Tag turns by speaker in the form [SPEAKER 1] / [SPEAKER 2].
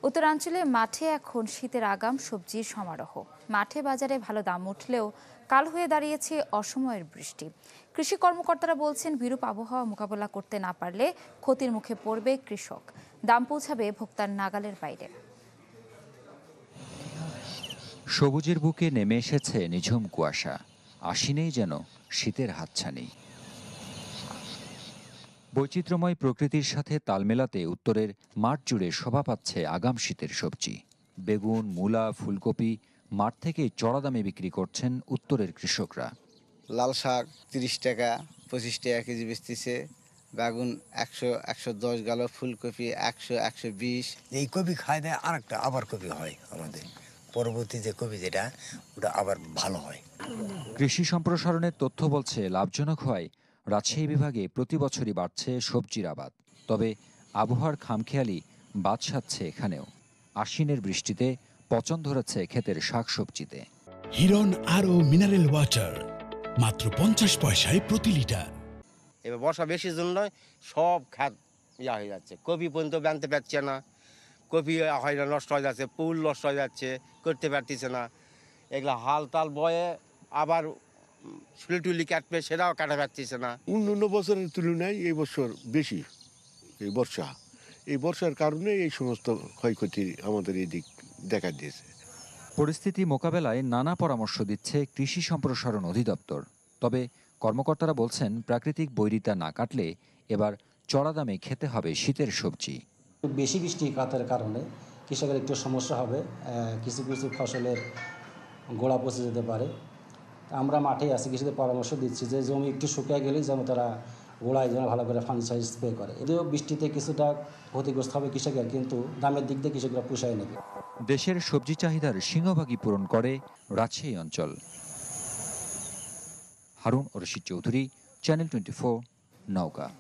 [SPEAKER 1] উত্তরাঞ্চলে মাঠে এখন শীতের আগাম সবজির সমারোহ। মাঠে বাজারে ভালো দাম উঠলেও কাল হয়ে দাঁড়িয়েছে অসময়ের বৃষ্টি। কৃষি কর্মকর্তারা বলছেন, বিরূপ আবহাওয়া মোকাবেলা করতে না পারলে ক্ষতির মুখে পড়বে কৃষক। দাম পৌঁছাবে ভোক্তার নাগালের বাইরে।
[SPEAKER 2] সবুজের বুকে নেমে এসেছে নিঝুম কুয়াশা। আশ্বিনেই যেন শীতের হাতছানি। বৈচিত্র্যময় প্রকৃতির সাথে তাল মেলাতে উত্তরের মাঠ জুড়ে শোভা পাচ্ছে আগাম শীতের সবজি। বেগুন, মূলা, ফুলকপি মাঠ থেকে চড়া দামে বিক্রি করছেন উত্তরের কৃষকরা।
[SPEAKER 3] লাল শাক 30 টাকা 25 টাকা কেজি বেচতেছে, বেগুন 100-110 গেল, ফুলকপি 100-120।
[SPEAKER 4] এই কপি খায় দেয়, আর একটা আবার কপি হয় আমাদের পরবর্তী যে কপি যেটা ওটা আবার ভালো হয়।
[SPEAKER 2] কৃষি সম্প্রসারণের তথ্য বলছে, লাভজনক হয় রাজশাহী বিভাগে প্রতি বছরই বাড়ছে সবজির আবাদ। তবে আবহাওয়ার খামখেয়ালি বাদ সাধছে এখানেও। আশ্বিনের বৃষ্টিতে পচন ধরেছে ক্ষেতের শাকসবজিতে।
[SPEAKER 5] হিরন আরও মিনারেল ওয়াটার মাত্র 50 পয়সায় প্রতি লিটার।
[SPEAKER 6] এবার বর্ষা বেশি জন্য সব খাত হয়ে যাচ্ছে, কপি পর্যন্ত বানতে পারছে না, কপি হয় না, নষ্ট হয়ে যাচ্ছে, ফুল নষ্ট হয়ে যাচ্ছে, করতে পারতেছে না। এগুলো হাল তাল বয়ে আবার শুলি টুলি কাটবে, সেটাও কাটা পারতেছে না।
[SPEAKER 7] অন্য বছরের তুলনায় এই বছর বেশি এই বর্ষার কারণে এই সমস্ত ক্ষয়ক্ষতি আমাদের এই দিক দেখা দিয়েছে।
[SPEAKER 2] পরিস্থিতি মোকাবেলায় নানা পরামর্শ দিচ্ছে কৃষি সম্প্রসারণ অধিদপ্তর। তবে কর্মকর্তারা বলছেন, প্রাকৃতিক বৈরিতা না কাটলে এবার চড়া দামে খেতে হবে শীতের সবজি।
[SPEAKER 8] বেশি বৃষ্টিপাতের কারণে কৃষকের একটু সমস্যা হবে, কিছু কিছু ফসলের গোড়া পচে যেতে পারে। আমরা মাঠে আছি, কৃষকদের পরামর্শ দিচ্ছি যে জমি একটু শুকিয়ে গেলেই যেন তারা গোড়ায় যেন ভালো করে ফাঙ্গিসাইড স্প্রে করে। যদিও বৃষ্টিতে কিছুটা ক্ষতিগ্রস্ত হবে কৃষকের, কিন্তু দামের দিক দিয়ে কৃষকরা পুষায় নেবে।
[SPEAKER 2] দেশের সবজি চাহিদার সিংহভাগই পূরণ করে রাজশাহী অঞ্চল। হারুন রশিদ চৌধুরী, চ্যানেল 24, নওগাঁ।